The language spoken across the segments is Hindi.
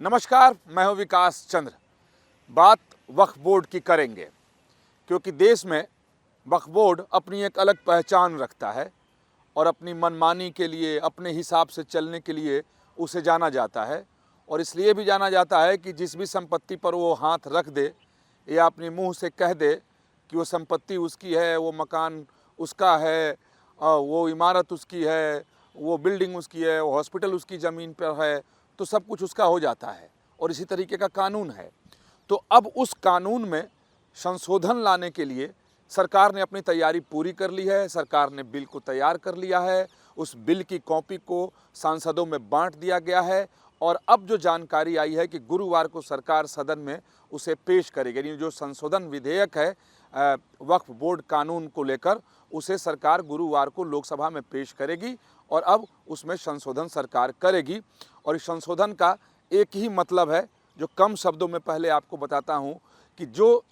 नमस्कार, मैं हूं विकास चंद्र। बात वक्फ बोर्ड की करेंगे क्योंकि देश में वक्फ बोर्ड अपनी एक अलग पहचान रखता है और अपनी मनमानी के लिए, अपने हिसाब से चलने के लिए उसे जाना जाता है। और इसलिए भी जाना जाता है कि जिस भी संपत्ति पर वो हाथ रख दे या अपने मुंह से कह दे कि वो संपत्ति उसकी है, वो मकान उसका है, वो इमारत उसकी है, वो बिल्डिंग उसकी है, वो हॉस्पिटल उसकी ज़मीन पर है, तो सब कुछ उसका हो जाता है। और इसी तरीके का कानून है। तो अब उस कानून में संशोधन लाने के लिए सरकार ने अपनी तैयारी पूरी कर ली है। सरकार ने बिल को तैयार कर लिया है। उस बिल की कॉपी को सांसदों में बांट दिया गया है और अब जो जानकारी आई है कि गुरुवार को सरकार सदन में उसे पेश करेगी। यानी जो संशोधन विधेयक है वक्फ बोर्ड कानून को लेकर, उसे सरकार गुरुवार को लोकसभा में पेश करेगी और अब उसमें संशोधन सरकार करेगी। और इस संशोधन का एक ही मतलब है, जो कम शब्दों में पहले आपको बताता हूं, कि जो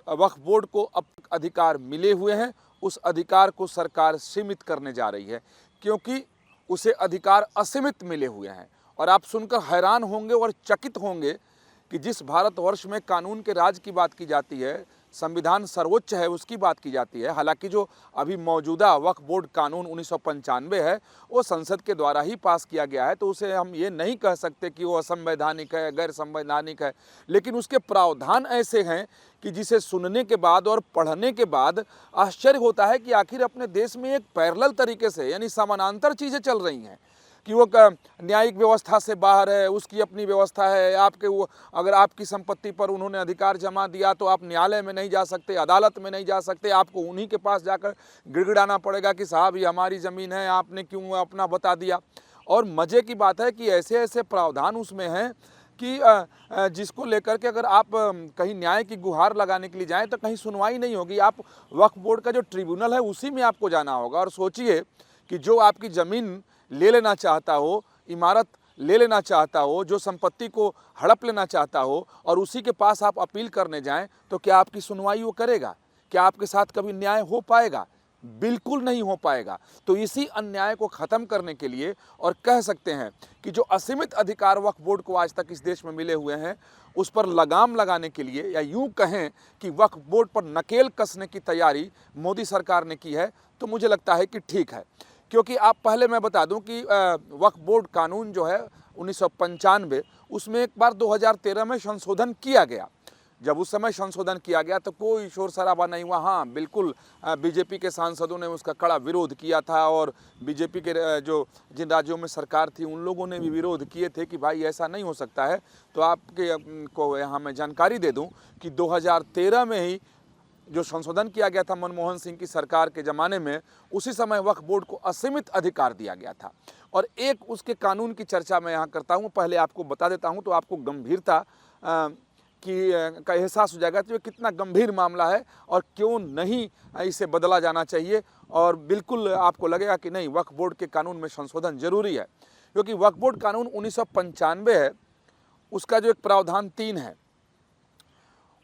वक्फ बोर्ड को अब अधिकार मिले हुए हैं उस अधिकार को सरकार सीमित करने जा रही है, क्योंकि उसे अधिकार असीमित मिले हुए हैं। और आप सुनकर हैरान होंगे और चकित होंगे कि जिस भारतवर्ष में कानून के राज की बात की जाती है, संविधान सर्वोच्च है, उसकी बात की जाती है। हालांकि जो अभी मौजूदा वक्फ बोर्ड कानून 1995 है वो संसद के द्वारा ही पास किया गया है, तो उसे हम ये नहीं कह सकते कि वो असंवैधानिक है, गैर संवैधानिक है। लेकिन उसके प्रावधान ऐसे हैं कि जिसे सुनने के बाद और पढ़ने के बाद आश्चर्य होता है कि आखिर अपने देश में एक पैरेलल तरीके से, यानी समानांतर चीज़ें चल रही हैं कि वो न्यायिक व्यवस्था से बाहर है, उसकी अपनी व्यवस्था है। आपके वो अगर आपकी संपत्ति पर उन्होंने अधिकार जमा दिया तो आप न्यायालय में नहीं जा सकते, अदालत में नहीं जा सकते, आपको उन्हीं के पास जाकर गिड़गिड़ाना पड़ेगा कि साहब ये हमारी ज़मीन है, आपने क्यों अपना बता दिया। और मज़े की बात है कि ऐसे ऐसे प्रावधान उसमें हैं कि जिसको लेकर के अगर आप कहीं न्याय की गुहार लगाने के लिए जाएँ तो कहीं सुनवाई नहीं होगी। आप वक्फ बोर्ड का जो ट्रिब्यूनल है उसी में आपको जाना होगा। और सोचिए कि जो आपकी ज़मीन ले लेना चाहता हो, इमारत ले लेना चाहता हो, जो संपत्ति को हड़प लेना चाहता हो और उसी के पास आप अपील करने जाएं, तो क्या आपकी सुनवाई वो करेगा? क्या आपके साथ कभी न्याय हो पाएगा? बिल्कुल नहीं हो पाएगा। तो इसी अन्याय को ख़त्म करने के लिए, और कह सकते हैं कि जो असीमित अधिकार वक्फ बोर्ड को आज तक इस देश में मिले हुए हैं, उस पर लगाम लगाने के लिए, या यूँ कहें कि वक्फ बोर्ड पर नकेल कसने की तैयारी मोदी सरकार ने की है, तो मुझे लगता है कि ठीक है। क्योंकि आप पहले मैं बता दूं कि वक्फ बोर्ड कानून जो है 1995, उसमें एक बार 2013 में संशोधन किया गया। जब उस समय संशोधन किया गया तो कोई शोर शराबा नहीं हुआ। हाँ, बिल्कुल बीजेपी के सांसदों ने उसका कड़ा विरोध किया था और बीजेपी के जो जिन राज्यों में सरकार थी उन लोगों ने भी विरोध किए थे कि भाई ऐसा नहीं हो सकता है। तो आपके को यहाँ मैं जानकारी दे दूँ कि 2013 में ही जो संशोधन किया गया था मनमोहन सिंह की सरकार के ज़माने में, उसी समय वक्फ बोर्ड को असीमित अधिकार दिया गया था। और एक उसके कानून की चर्चा मैं यहाँ करता हूँ, पहले आपको बता देता हूँ तो आपको गंभीरता का एहसास हो जाएगा कि ये कितना गंभीर मामला है और क्यों नहीं इसे बदला जाना चाहिए। और बिल्कुल आपको लगेगा कि नहीं, वक्फ बोर्ड के कानून में संशोधन जरूरी है। क्योंकि वक्फ बोर्ड कानून 1995 है, उसका जो एक प्रावधान 3 है,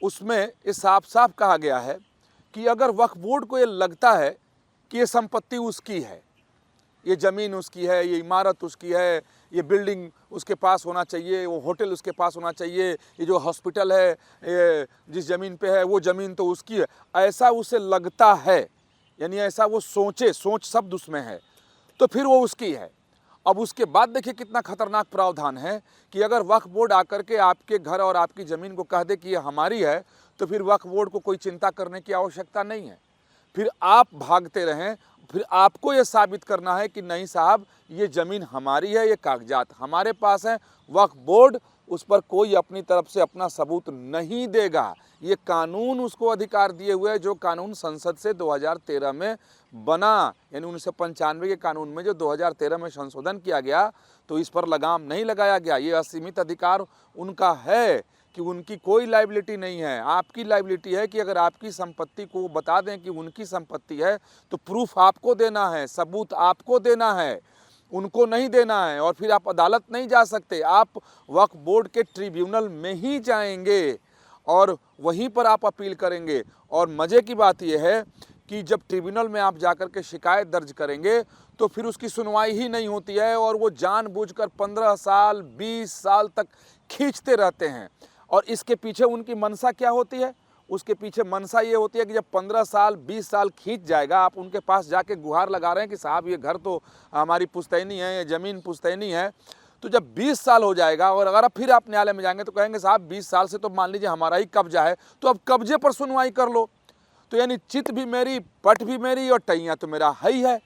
उसमें ये साफ साफ कहा गया है कि अगर वक्फ बोर्ड को ये लगता है कि ये संपत्ति उसकी है, ये ज़मीन उसकी है, ये इमारत उसकी है, ये बिल्डिंग उसके पास होना चाहिए, वो होटल उसके पास होना चाहिए, ये जो हॉस्पिटल है ये जिस ज़मीन पे है वो ज़मीन तो उसकी है, ऐसा उसे लगता है, यानी ऐसा वो सोचे, सोच शब्द उसमें है, तो फिर वो उसकी है। अब उसके बाद देखिए कितना खतरनाक प्रावधान है कि अगर वक्फ बोर्ड आकर के आपके घर और आपकी ज़मीन को कह दे कि ये हमारी है, तो फिर वक्फ बोर्ड को कोई चिंता करने की आवश्यकता नहीं है। फिर आप भागते रहें, फिर आपको ये साबित करना है कि नहीं साहब, ये ज़मीन हमारी है, ये कागजात हमारे पास हैं। वक्फ बोर्ड उस पर कोई अपनी तरफ से अपना सबूत नहीं देगा। ये कानून उसको अधिकार दिए हुए है, जो कानून संसद से 2013 में बना, यानी 1995 के कानून में जो 2013 में संशोधन किया गया, तो इस पर लगाम नहीं लगाया गया। ये असीमित अधिकार उनका है कि उनकी कोई लायबिलिटी नहीं है। आपकी लायबिलिटी है कि अगर आपकी संपत्ति को बता दें कि उनकी संपत्ति है, तो प्रूफ आपको देना है, सबूत आपको देना है, उनको नहीं देना है। और फिर आप अदालत नहीं जा सकते, आप वक्फ बोर्ड के ट्रिब्यूनल में ही जाएंगे और वहीं पर आप अपील करेंगे। और मज़े की बात यह है कि जब ट्रिब्यूनल में आप जाकर के शिकायत दर्ज करेंगे तो फिर उसकी सुनवाई ही नहीं होती है और वो जानबूझकर 15 साल 20 साल तक खींचते रहते हैं। और इसके पीछे उनकी मंशा क्या होती है? उसके पीछे मंशा ये होती है कि जब 15 साल 20 साल खींच जाएगा, आप उनके पास जाके गुहार लगा रहे हैं कि साहब ये घर तो हमारी पुश्तैनी है, ये ज़मीन पुश्तैनी है, तो जब 20 साल हो जाएगा और अगर फिर आप न्यायालय में जाएंगे तो कहेंगे साहब 20 साल से तो मान लीजिए हमारा ही कब्जा है, तो अब कब्जे पर सुनवाई कर लो। तो यानी चित भी मेरी, पट भी मेरी और टैया तो मेरा ही है।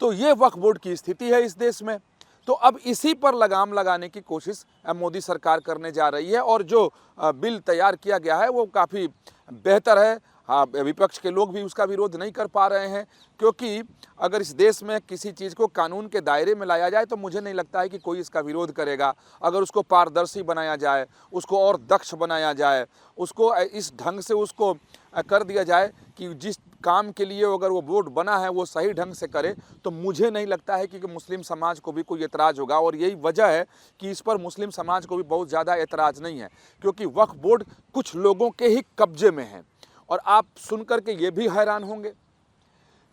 तो ये वक्फ बोर्ड की स्थिति है इस देश में। तो अब इसी पर लगाम लगाने की कोशिश मोदी सरकार करने जा रही है और जो बिल तैयार किया गया है वो काफ़ी बेहतर है। हाँ, विपक्ष के लोग भी उसका विरोध नहीं कर पा रहे हैं, क्योंकि अगर इस देश में किसी चीज़ को कानून के दायरे में लाया जाए तो मुझे नहीं लगता है कि कोई इसका विरोध करेगा। अगर उसको पारदर्शी बनाया जाए, उसको और दक्ष बनाया जाए, उसको इस ढंग से उसको कर दिया जाए कि जिस काम के लिए अगर वो बोर्ड बना है वो सही ढंग से करे, तो मुझे नहीं लगता है कि मुस्लिम समाज को भी कोई एतराज़ होगा। और यही वजह है कि इस पर मुस्लिम समाज को भी बहुत ज़्यादा एतराज़ नहीं है, क्योंकि वक्फ बोर्ड कुछ लोगों के ही कब्जे में है। और आप सुनकर के ये भी हैरान होंगे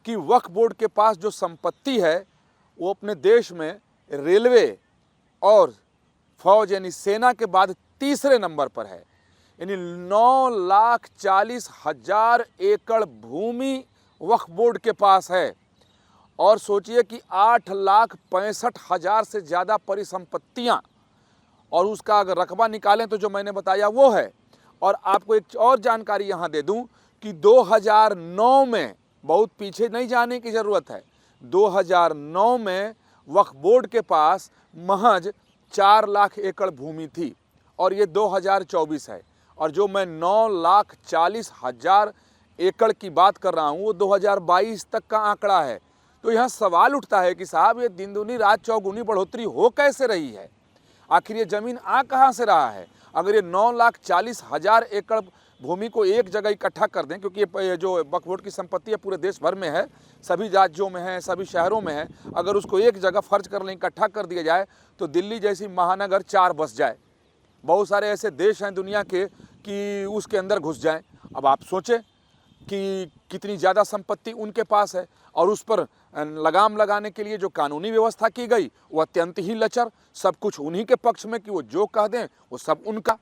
कि वक्फ बोर्ड के पास जो संपत्ति है वो अपने देश में रेलवे और फौज यानी सेना के बाद तीसरे नंबर पर है। यानी 9,40,000 एकड़ भूमि वक्फ बोर्ड के पास है। और सोचिए कि 8,65,000 से ज़्यादा परिसंपत्तियाँ, और उसका अगर रकबा निकालें तो जो मैंने बताया वो है। और आपको एक और जानकारी यहाँ दे दूँ कि 2009 में, बहुत पीछे नहीं जाने की ज़रूरत है, 2009 में वक्फ बोर्ड के पास महज 4 लाख एकड़ भूमि थी और ये 2024 है। और जो मैं 9,40,000 एकड़ की बात कर रहा हूँ वो 2022 तक का आंकड़ा है। तो यहाँ सवाल उठता है कि साहब ये दिन दूनी रात चौगुनी बढ़ोतरी हो कैसे रही है? आखिर ये ज़मीन आ कहाँ से रहा है? अगर ये 9,40,000 एकड़ भूमि को एक जगह इकट्ठा कर दें, क्योंकि ये जो वक्फ बोर्ड की संपत्ति है पूरे देश भर में है, सभी राज्यों में है, सभी शहरों में है, अगर उसको एक जगह फर्ज कर लें, इकट्ठा कर दिया जाए तो दिल्ली जैसी महानगर 4 बस जाए। बहुत सारे ऐसे देश हैं दुनिया के कि उसके अंदर घुस जाएं। अब आप सोचें कि कितनी ज़्यादा संपत्ति उनके पास है और उस पर लगाम लगाने के लिए जो कानूनी व्यवस्था की गई वो अत्यंत ही लचर, सब कुछ उन्हीं के पक्ष में कि वो जो कह दें वो सब उनका,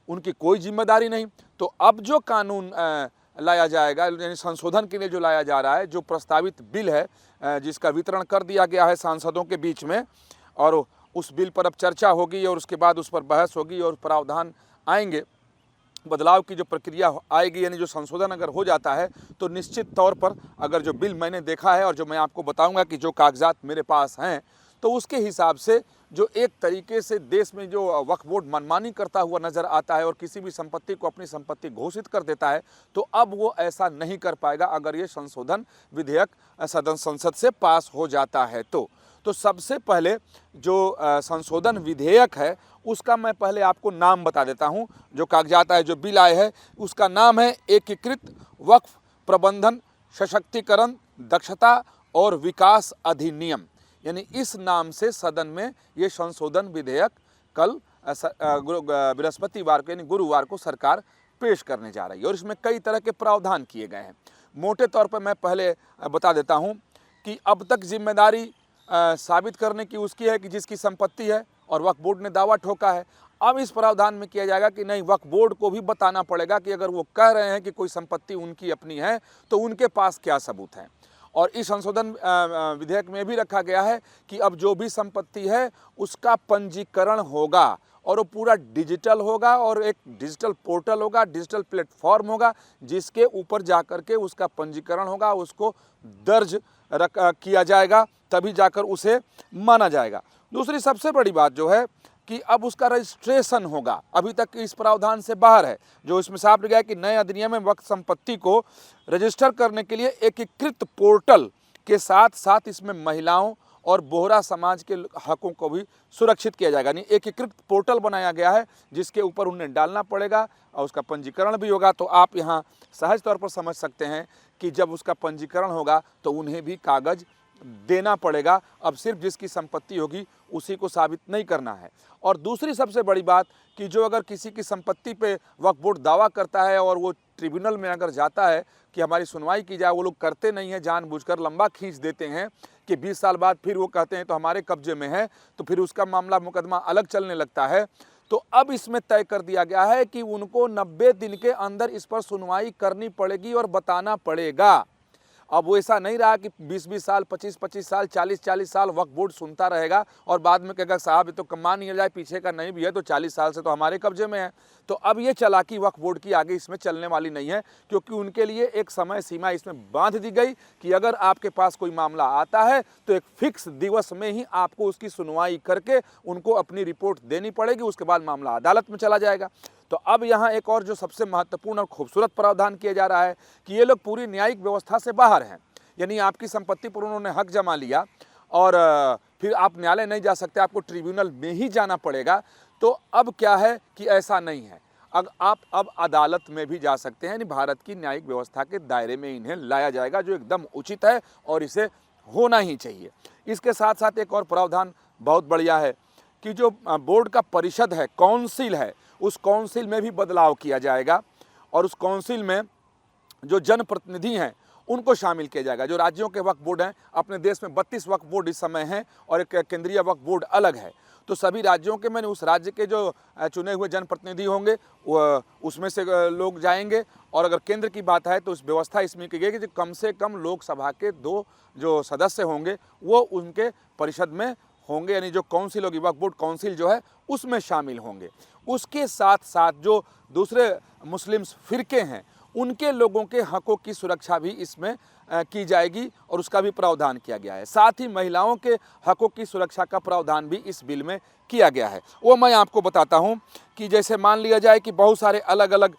उनकी कोई जिम्मेदारी नहीं। तो अब जो कानून लाया जाएगा, यानी संशोधन के लिए जो लाया जा रहा है, जो प्रस्तावित बिल है जिसका वितरण कर दिया गया है सांसदों के बीच में, और उस बिल पर अब चर्चा होगी और उसके बाद उस पर बहस होगी और प्रावधान आएंगे, बदलाव की जो प्रक्रिया आएगी, यानी जो संशोधन अगर हो जाता है तो निश्चित तौर पर अगर जो बिल मैंने देखा है और जो मैं आपको बताऊंगा कि जो कागजात मेरे पास हैं, तो उसके हिसाब से जो एक तरीके से देश में जो वक्फ बोर्ड मनमानी करता हुआ नज़र आता है और किसी भी संपत्ति को अपनी संपत्ति घोषित कर देता है, तो अब वो ऐसा नहीं कर पाएगा अगर ये संशोधन विधेयक संसद से पास हो जाता है। तो सबसे पहले जो संशोधन विधेयक है उसका मैं पहले आपको नाम बता देता हूं। जो कागजात आए, जो बिल आए हैं, उसका नाम है एकीकृत वक्फ प्रबंधन सशक्तिकरण दक्षता और विकास अधिनियम। यानी इस नाम से सदन में ये संशोधन विधेयक कल बृहस्पतिवार को यानी गुरुवार को सरकार पेश करने जा रही है और इसमें कई तरह के प्रावधान किए गए हैं। मोटे तौर पर मैं पहले बता देता हूं कि अब तक जिम्मेदारी साबित करने की उसकी है कि जिसकी संपत्ति है और वक्फ बोर्ड ने दावा ठोका है। अब इस प्रावधान में किया जाएगा कि नहीं, वक्फ बोर्ड को भी बताना पड़ेगा कि अगर वो कह रहे हैं कि कोई संपत्ति उनकी अपनी है तो उनके पास क्या सबूत है। और इस संशोधन विधेयक में भी रखा गया है कि अब जो भी संपत्ति है उसका पंजीकरण होगा और वो पूरा डिजिटल होगा और एक डिजिटल पोर्टल होगा, डिजिटल प्लेटफॉर्म होगा जिसके ऊपर जाकर के उसका पंजीकरण होगा, उसको दर्ज किया जाएगा, तभी जाकर उसे माना जाएगा। दूसरी सबसे बड़ी बात जो है कि अब उसका रजिस्ट्रेशन होगा, अभी तक इस प्रावधान से बाहर है। जो इसमें साफ लिखा है कि नए अधिनियम में वक्फ संपत्ति को रजिस्टर करने के लिए एकीकृत पोर्टल के साथ साथ इसमें महिलाओं और बोहरा समाज के हकों को भी सुरक्षित किया जाएगा। यानी एकीकृत पोर्टल बनाया गया है जिसके ऊपर उन्हें डालना पड़ेगा और उसका पंजीकरण भी होगा। तो आप यहाँ सहज तौर पर समझ सकते हैं कि जब उसका पंजीकरण होगा तो उन्हें भी कागज देना पड़ेगा। अब सिर्फ जिसकी संपत्ति होगी उसी को साबित नहीं करना है। और दूसरी सबसे बड़ी बात कि जो अगर किसी की संपत्ति पे वक्फ बोर्ड दावा करता है और वो ट्रिब्यूनल में अगर जाता है कि हमारी सुनवाई की जाए, वो लोग करते नहीं हैं, जानबूझकर लंबा खींच देते हैं कि 20 साल बाद फिर वो कहते हैं तो हमारे कब्जे में है, तो फिर उसका मामला मुकदमा अलग चलने लगता है। तो अब इसमें तय कर दिया गया है कि उनको 90 दिन के अंदर इस पर सुनवाई करनी पड़ेगी और बताना पड़ेगा। अब वो ऐसा नहीं रहा कि 20-20 साल, 25-25 साल, 40-40 साल वक्फ बोर्ड सुनता रहेगा और बाद में कहेगा साहब ये तो कमा नहीं जाए, पीछे का नहीं भी है तो 40 साल से तो हमारे कब्जे में है। तो अब ये चालाकी वक्फ बोर्ड की आगे इसमें चलने वाली नहीं है, क्योंकि उनके लिए एक समय सीमा इसमें बांध दी गई कि अगर आपके पास कोई मामला आता है तो एक फिक्स दिवस में ही आपको उसकी सुनवाई करके उनको अपनी रिपोर्ट देनी पड़ेगी, उसके बाद मामला अदालत में चला जाएगा। तो अब यहाँ एक और जो सबसे महत्वपूर्ण और खूबसूरत प्रावधान किया जा रहा है कि ये लोग पूरी न्यायिक व्यवस्था से बाहर हैं, यानी आपकी संपत्ति पर उन्होंने हक जमा लिया और फिर आप न्यायालय नहीं जा सकते, आपको ट्रिब्यूनल में ही जाना पड़ेगा। तो अब क्या है कि ऐसा नहीं है, आप अब अदालत में भी जा सकते हैं, यानी भारत की न्यायिक व्यवस्था के दायरे में इन्हें लाया जाएगा, जो एकदम उचित है और इसे होना ही चाहिए। इसके साथ साथ एक और प्रावधान बहुत बढ़िया है कि जो बोर्ड का परिषद है, काउंसिल है, उस काउंसिल में भी बदलाव किया जाएगा और उस काउंसिल में जो जनप्रतिनिधि हैं उनको शामिल किया जाएगा। जो राज्यों के वक्फ बोर्ड हैं, अपने देश में 32 वक्फ बोर्ड इस समय हैं और एक केंद्रीय वक्फ बोर्ड अलग है। तो सभी राज्यों के मैंने उस राज्य के जो चुने हुए जनप्रतिनिधि होंगे उसमें से लोग जाएंगे। और अगर केंद्र की बात है तो उस व्यवस्था इसमें की गई कि कम से कम लोकसभा के 2 जो सदस्य होंगे वो उनके परिषद में होंगे, यानी जो काउंसिल होगी, वक्फ बोर्ड काउंसिल जो है उसमें शामिल होंगे। उसके साथ साथ जो दूसरे मुस्लिम फिरके हैं उनके लोगों के हकों की सुरक्षा भी इसमें की जाएगी और उसका भी प्रावधान किया गया है। साथ ही महिलाओं के हकों की सुरक्षा का प्रावधान भी इस बिल में किया गया है। वो मैं आपको बताता हूं कि जैसे मान लिया जाए कि बहुत सारे अलग अलग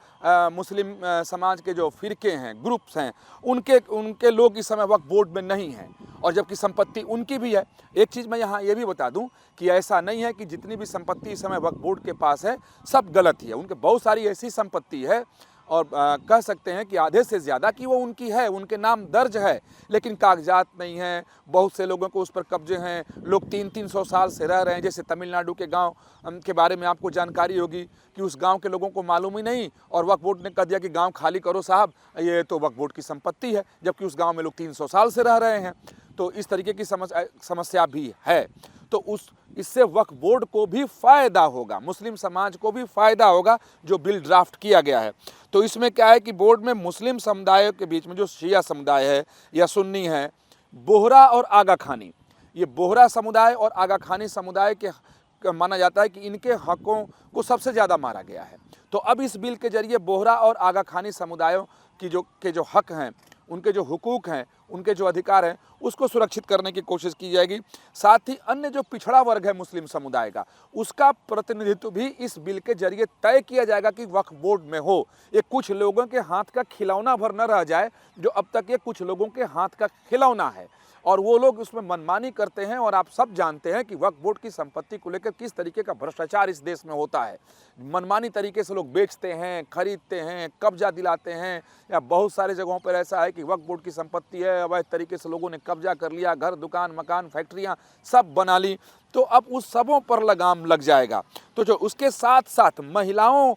मुस्लिम समाज के जो फिरके हैं, ग्रुप्स हैं, उनके लोग इस समय वक्फ बोर्ड में नहीं हैं और जबकि संपत्ति उनकी भी है। एक चीज़ मैं यहाँ ये भी बता दूं कि ऐसा नहीं है कि जितनी भी संपत्ति इस समय वक्फ बोर्ड के पास है सब गलत ही है। उनके बहुत सारी ऐसी संपत्ति है और कह सकते हैं कि आधे से ज़्यादा कि वो उनकी है, उनके नाम दर्ज है, लेकिन कागजात नहीं हैं। बहुत से लोगों को उस पर कब्जे हैं, लोग 300-300 साल से रह रहे हैं। जैसे तमिलनाडु के गांव के बारे में आपको जानकारी होगी कि उस गांव के लोगों को मालूम ही नहीं और वक्फ बोर्ड ने कह दिया कि गांव खाली करो साहब, ये तो वक्फ बोर्ड की संपत्ति है, जबकि उस गाँव में लोग 300 साल से रह रहे हैं। तो इस तरीके की समस्या भी है। तो इससे वक्फ बोर्ड को भी फ़ायदा होगा, मुस्लिम समाज को भी फ़ायदा होगा जो बिल ड्राफ्ट किया गया है। तो इसमें क्या है कि बोर्ड में मुस्लिम समुदाय के बीच में जो शिया समुदाय है या सुन्नी है, बोहरा और आगा खानी, ये बोहरा समुदाय और आगा खानी समुदाय के माना जाता है कि इनके हकों को सबसे ज़्यादा मारा गया है। तो अब इस बिल के जरिए बोहरा और आगा खानी समुदायों की जो हक हैं, उनके जो हुकूक हैं, उनके जो अधिकार हैं, उसको सुरक्षित करने की कोशिश की जाएगी। साथ ही अन्य जो पिछड़ा वर्ग है मुस्लिम समुदाय का, उसका प्रतिनिधित्व भी इस बिल के जरिए तय किया जाएगा कि वक्फ बोर्ड में हो। ये कुछ लोगों के हाथ का खिलौना भर न रह जाए, जो अब तक ये कुछ लोगों के हाथ का खिलौना है और वो लोग उसमें मनमानी करते हैं। और आप सब जानते हैं कि वक्फ बोर्ड की संपत्ति को लेकर किस तरीके का भ्रष्टाचार इस देश में होता है। मनमानी तरीके से लोग बेचते हैं, खरीदते हैं, कब्जा दिलाते हैं, या बहुत सारे जगहों पर ऐसा है कि वक्फ बोर्ड की संपत्ति है, अवैध तरीके से लोगों ने कब्जा कर लिया, घर, दुकान, मकान, फैक्ट्रियाँ सब बना ली। तो अब उस सबों पर लगाम लग जाएगा। तो जो उसके साथ साथ महिलाओं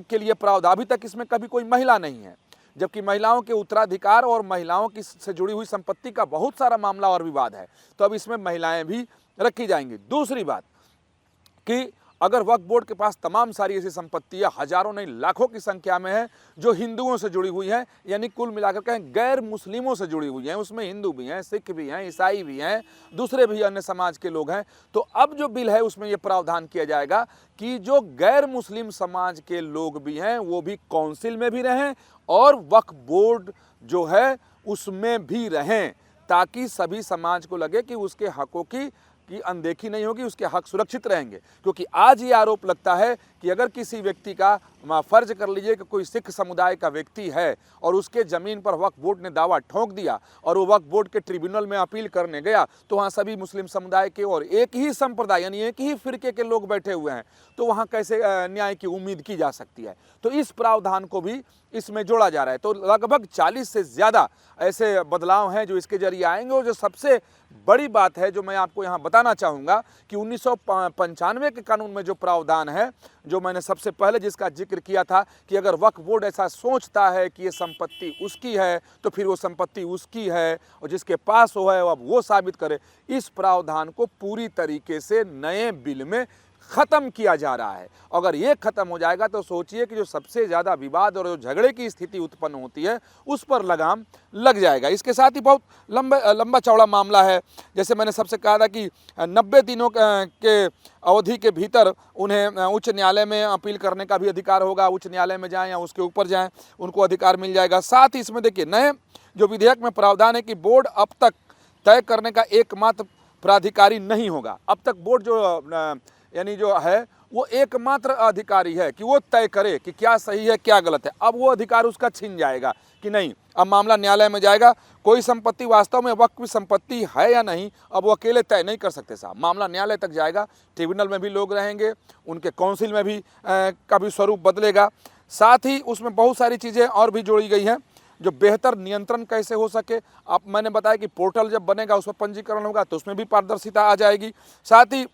के लिए प्रावधान, अभी तक इसमें कभी कोई महिला नहीं है, जबकि महिलाओं के उत्तराधिकार और महिलाओं की से जुड़ी हुई संपत्ति का बहुत सारा मामला और विवाद है। तो अब इसमें महिलाएं भी रखी जाएंगी। दूसरी बात कि अगर वक्फ बोर्ड के पास तमाम सारी ऐसी संपत्तियां हजारों नहीं लाखों की संख्या में है जो हिंदुओं से जुड़ी हुई हैं, यानी कुल मिलाकर कहें गैर मुस्लिमों से जुड़ी हुई हैं, उसमें हिंदू भी हैं, सिख भी हैं, ईसाई भी हैं, दूसरे भी अन्य समाज के लोग हैं, तो अब जो बिल है उसमें यह प्रावधान किया जाएगा कि जो गैर मुस्लिम समाज के लोग भी हैं वो भी काउंसिल में भी रहें और वक्फ बोर्ड जो है उसमें भी रहें, ताकि सभी समाज को लगे कि उसके हकों की अनदेखी नहीं होगी, उसके हक सुरक्षित रहेंगे। क्योंकि आज ये आरोप लगता है कि अगर किसी व्यक्ति का फर्ज कर लीजिए कि कोई सिख समुदाय का व्यक्ति है और उसके ज़मीन पर वक्फ बोर्ड ने दावा ठोक दिया और वो वक्फ बोर्ड के ट्रिब्यूनल में अपील करने गया, तो वहाँ सभी मुस्लिम समुदाय के और एक ही संप्रदाय यानी एक ही फिरके के लोग बैठे हुए हैं, तो वहाँ कैसे न्याय की उम्मीद की जा सकती है। तो इस प्रावधान को भी इसमें जोड़ा जा रहा है। तो लगभग 40 से ज़्यादा ऐसे बदलाव हैं जो इसके जरिए आएंगे। और जो सबसे बड़ी बात है जो मैं आपको यहाँ बताना चाहूँगा कि 1995 के कानून में जो प्रावधान है, जो मैंने सबसे पहले जिसका जिक्र किया था कि अगर वक्फ बोर्ड ऐसा सोचता है कि ये संपत्ति उसकी है तो फिर वो संपत्ति उसकी है और जिसके पास हो है अब वो साबित करे, इस प्रावधान को पूरी तरीके से नए बिल में ख़त्म किया जा रहा है। अगर ये ख़त्म हो जाएगा तो सोचिए कि जो सबसे ज़्यादा विवाद और जो झगड़े की स्थिति उत्पन्न होती है उस पर लगाम लग जाएगा। इसके साथ ही बहुत लंबा चौड़ा मामला है। जैसे मैंने सबसे कहा था कि 90 दिनों के अवधि के भीतर उन्हें उच्च न्यायालय में अपील करने का भी अधिकार होगा। उच्च न्यायालय में जाएँ या उसके ऊपर जाएँ, उनको अधिकार मिल जाएगा। साथ ही इसमें देखिए नए जो विधेयक में प्रावधान है कि बोर्ड अब तक तय करने का एकमात्र प्राधिकारी नहीं होगा। अब तक बोर्ड यानी जो है वो एकमात्र अधिकारी है कि वो तय करे कि क्या सही है क्या गलत है। अब वो अधिकार उसका छिन जाएगा कि नहीं, अब मामला न्यायालय में जाएगा। कोई संपत्ति वास्तव में वक्फ संपत्ति है या नहीं अब वो अकेले तय नहीं कर सकते साहब, मामला न्यायालय तक जाएगा। ट्रिब्यूनल में भी लोग रहेंगे, उनके काउंसिल में भी का भी स्वरूप बदलेगा। साथ ही उसमें बहुत सारी चीज़ें और भी जोड़ी गई हैं जो बेहतर नियंत्रण कैसे हो सके। आप मैंने बताया कि पोर्टल जब बनेगा उसमें पंजीकरण होगा तो उसमें भी पारदर्शिता आ जाएगी। साथ ही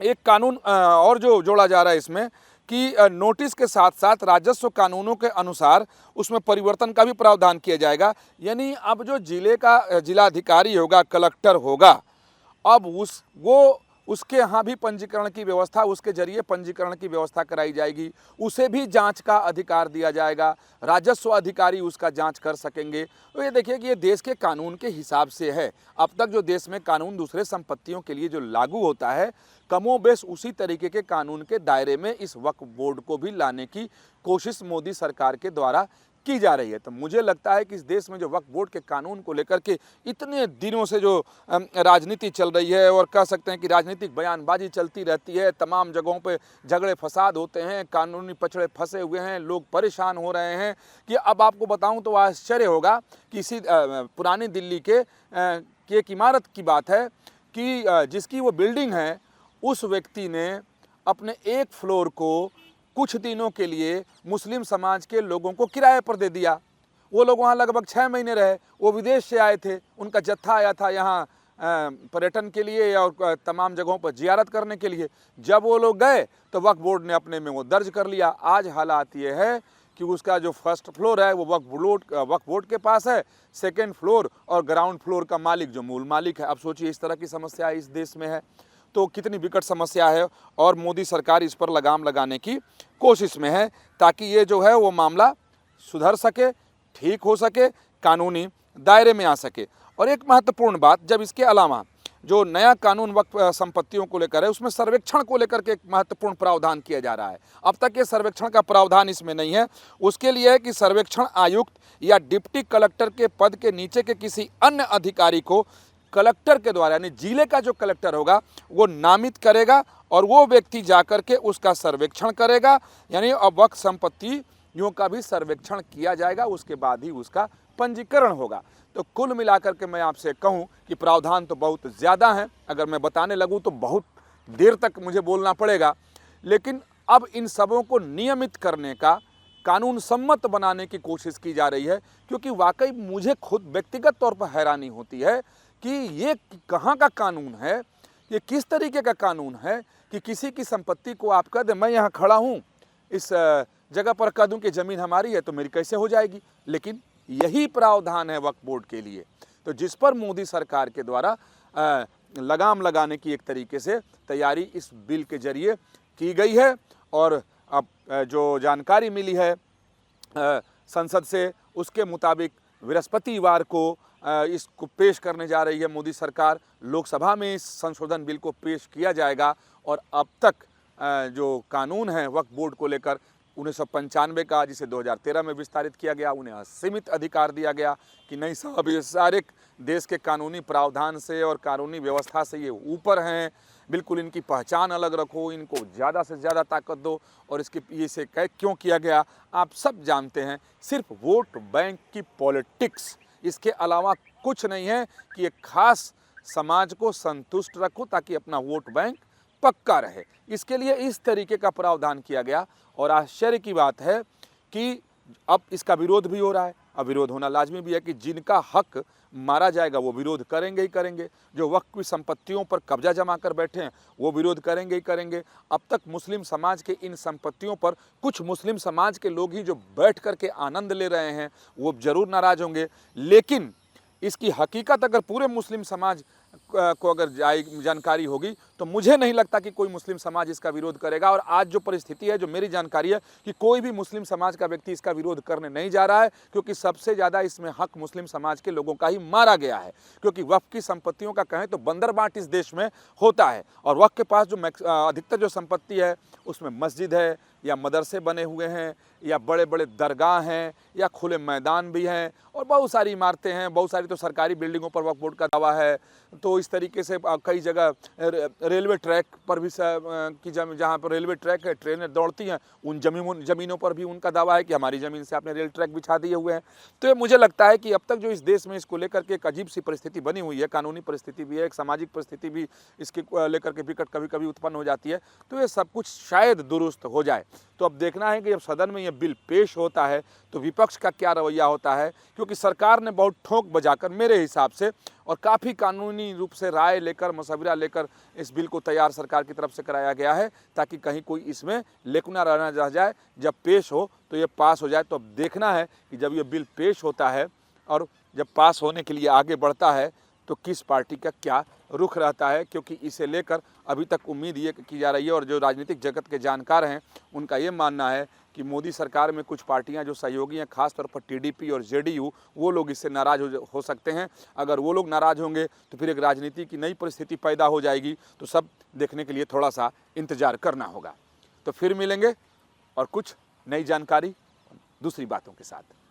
एक कानून और जो जोड़ा जा रहा है इसमें कि नोटिस के साथ साथ राजस्व कानूनों के अनुसार उसमें परिवर्तन का भी प्रावधान किया जाएगा। यानी अब जो जिले का जिलाधिकारी होगा, कलेक्टर होगा, अब उसके यहाँ भी पंजीकरण की व्यवस्था, उसके जरिए पंजीकरण की व्यवस्था कराई जाएगी। उसे भी जांच का अधिकार दिया जाएगा, राजस्व अधिकारी उसका जांच कर सकेंगे। तो ये देखिए कि ये देश के कानून के हिसाब से है। अब तक जो देश में कानून दूसरे संपत्तियों के लिए जो लागू होता है, कमोबेश उसी तरीके के कानून के दायरे में इस वक्फ बोर्ड को भी लाने की कोशिश मोदी सरकार के द्वारा की जा रही है। तो मुझे लगता है कि इस देश में जो वक्फ बोर्ड के कानून को लेकर के इतने दिनों से जो राजनीति चल रही है, और कह सकते हैं कि राजनीतिक बयानबाजी चलती रहती है, तमाम जगहों पे झगड़े फसाद होते हैं, कानूनी पचड़े फंसे हुए हैं, लोग परेशान हो रहे हैं, कि अब आपको बताऊं तो आश्चर्य होगा कि इसी पुरानी दिल्ली की एक इमारत की बात है कि जिसकी वो बिल्डिंग है, उस व्यक्ति ने अपने एक फ्लोर को कुछ दिनों के लिए मुस्लिम समाज के लोगों को किराए पर दे दिया। वो लोग वहाँ लगभग 6 महीने रहे। वो विदेश से आए थे, उनका जत्था आया था यहाँ पर्यटन के लिए और तमाम जगहों पर जियारत करने के लिए। जब वो लोग गए तो वक्फ बोर्ड ने अपने में वो दर्ज कर लिया। आज हालात ये है कि उसका जो फर्स्ट फ्लोर है वो वक्फ बोर्ड के पास है, सेकेंड फ्लोर और ग्राउंड फ्लोर का मालिक जो मूल मालिक है। अब सोचिए इस तरह की समस्या इस देश में है तो कितनी विकट समस्या है, और मोदी सरकार इस पर लगाम लगाने की कोशिश में है ताकि ये जो है वो मामला सुधर सके, ठीक हो सके, कानूनी दायरे में आ सके। और एक महत्वपूर्ण बात, जब इसके अलावा जो नया कानून वक्फ संपत्तियों को लेकर है उसमें सर्वेक्षण को लेकर के एक महत्वपूर्ण प्रावधान किया जा रहा है। अब तक ये सर्वेक्षण का प्रावधान इसमें नहीं है। उसके लिए है कि सर्वेक्षण आयुक्त या डिप्टी कलेक्टर के पद के नीचे के किसी अन्य अधिकारी को कलेक्टर के द्वारा, यानी जिले का जो कलेक्टर होगा वो नामित करेगा और वो व्यक्ति जाकर के उसका सर्वेक्षण करेगा। यानी अब वक्फ संपत्तियों का भी सर्वेक्षण किया जाएगा, उसके बाद ही उसका पंजीकरण होगा। तो कुल मिलाकर के मैं आपसे कहूं कि प्रावधान तो बहुत ज़्यादा हैं, अगर मैं बताने लगूं तो बहुत देर तक मुझे बोलना पड़ेगा, लेकिन अब इन सबों को नियमित करने का, कानून सम्मत बनाने की कोशिश की जा रही है। क्योंकि वाकई मुझे खुद व्यक्तिगत तौर पर हैरानी होती है कि ये कहाँ का कानून है, ये किस तरीके का कानून है कि किसी की संपत्ति को आप कह दें, मैं यहाँ खड़ा हूँ इस जगह पर कह दूँ कि ज़मीन हमारी है तो मेरी कैसे हो जाएगी। लेकिन यही प्रावधान है वक्फ बोर्ड के लिए, तो जिस पर मोदी सरकार के द्वारा लगाम लगाने की एक तरीके से तैयारी इस बिल के जरिए की गई है। और अब जो जानकारी मिली है संसद से, उसके मुताबिक बृहस्पतिवार को इसको पेश करने जा रही है मोदी सरकार। लोकसभा में इस संशोधन बिल को पेश किया जाएगा। और अब तक जो कानून है वक्फ बोर्ड को लेकर 1995 का, जिसे 2013 में विस्तारित किया गया, उन्हें असीमित अधिकार दिया गया कि नहीं साहब ये सारे देश के कानूनी प्रावधान से और कानूनी व्यवस्था से ये ऊपर हैं, बिल्कुल इनकी पहचान अलग रखो, इनको ज़्यादा से ज़्यादा ताकत दो। और इसके इसे क्यों किया गया आप सब जानते हैं, सिर्फ वोट बैंक की पॉलिटिक्स, इसके अलावा कुछ नहीं है कि एक खास समाज को संतुष्ट रखो ताकि अपना वोट बैंक पक्का रहे। इसके लिए इस तरीके का प्रावधान किया गया। और आश्चर्य की बात है कि अब इसका विरोध भी हो रहा है। अब विरोध होना लाजमी भी है कि जिनका हक मारा जाएगा वो विरोध करेंगे ही करेंगे, जो वक्फ की संपत्तियों पर कब्जा जमा कर बैठे हैं वो विरोध करेंगे ही करेंगे। अब तक मुस्लिम समाज के इन संपत्तियों पर कुछ मुस्लिम समाज के लोग ही जो बैठ कर के आनंद ले रहे हैं वो ज़रूर नाराज़ होंगे, लेकिन इसकी हकीकत अगर पूरे मुस्लिम समाज को अगर जानकारी होगी तो मुझे नहीं लगता कि कोई मुस्लिम समाज इसका विरोध करेगा। और आज जो परिस्थिति है, जो मेरी जानकारी है कि कोई भी मुस्लिम समाज का व्यक्ति इसका विरोध करने नहीं जा रहा है, क्योंकि सबसे ज़्यादा इसमें हक मुस्लिम समाज के लोगों का ही मारा गया है। क्योंकि वक्फ की संपत्तियों का कहें तो बंदरबाट इस देश में होता है, और वक्फ के पास जो अधिकतर जो संपत्ति है उसमें मस्जिद है, या मदरसे बने हुए हैं, या बड़े बड़े दरगाह हैं, या खुले मैदान भी हैं, और बहुत सारी इमारतें हैं, बहुत सारी तो सरकारी बिल्डिंगों पर वक्फ बोर्ड का दावा है। तो इस तरीके से कई जगह रेलवे ट्रैक पर भी जहाँ पर रेलवे ट्रैक है, ट्रेनें दौड़ती हैं, उन ज़मीनों पर भी उनका दावा है कि हमारी ज़मीन से आपने रेल ट्रैक बिछा दिए हुए हैं। तो ये मुझे लगता है कि अब तक जो इस देश में इसको लेकर के एक अजीब सी परिस्थिति बनी हुई है, कानूनी परिस्थिति भी है, एक सामाजिक परिस्थिति भी इसके लेकर के विकट कभी कभी उत्पन्न हो जाती है। तो ये सब कुछ शायद दुरुस्त हो जाए। तो अब देखना है कि जब सदन में ये बिल पेश होता है तो विपक्ष का क्या रवैया होता है, क्योंकि सरकार ने बहुत ठोक बजाकर मेरे हिसाब से और काफ़ी कानूनी रूप से राय लेकर, मशवरा लेकर इस बिल को तैयार सरकार की तरफ से कराया गया है, ताकि कहीं कोई इसमें लेकुना रहना रह जाए। जब पेश हो तो ये पास हो जाए। तो अब देखना है कि जब ये बिल पेश होता है और जब पास होने के लिए आगे बढ़ता है तो किस पार्टी का क्या रुख रहता है, क्योंकि इसे लेकर अभी तक उम्मीद ये की जा रही है, और जो राजनीतिक जगत के जानकार हैं उनका ये मानना है कि मोदी सरकार में कुछ पार्टियां जो सहयोगी हैं, खासतौर पर टीडीपी और जेडीयू, वो लोग इससे नाराज़ हो सकते हैं। अगर वो लोग नाराज़ होंगे तो फिर एक राजनीति की नई परिस्थिति पैदा हो जाएगी। तो सब देखने के लिए थोड़ा सा इंतज़ार करना होगा। तो फिर मिलेंगे और कुछ नई जानकारी, दूसरी बातों के साथ।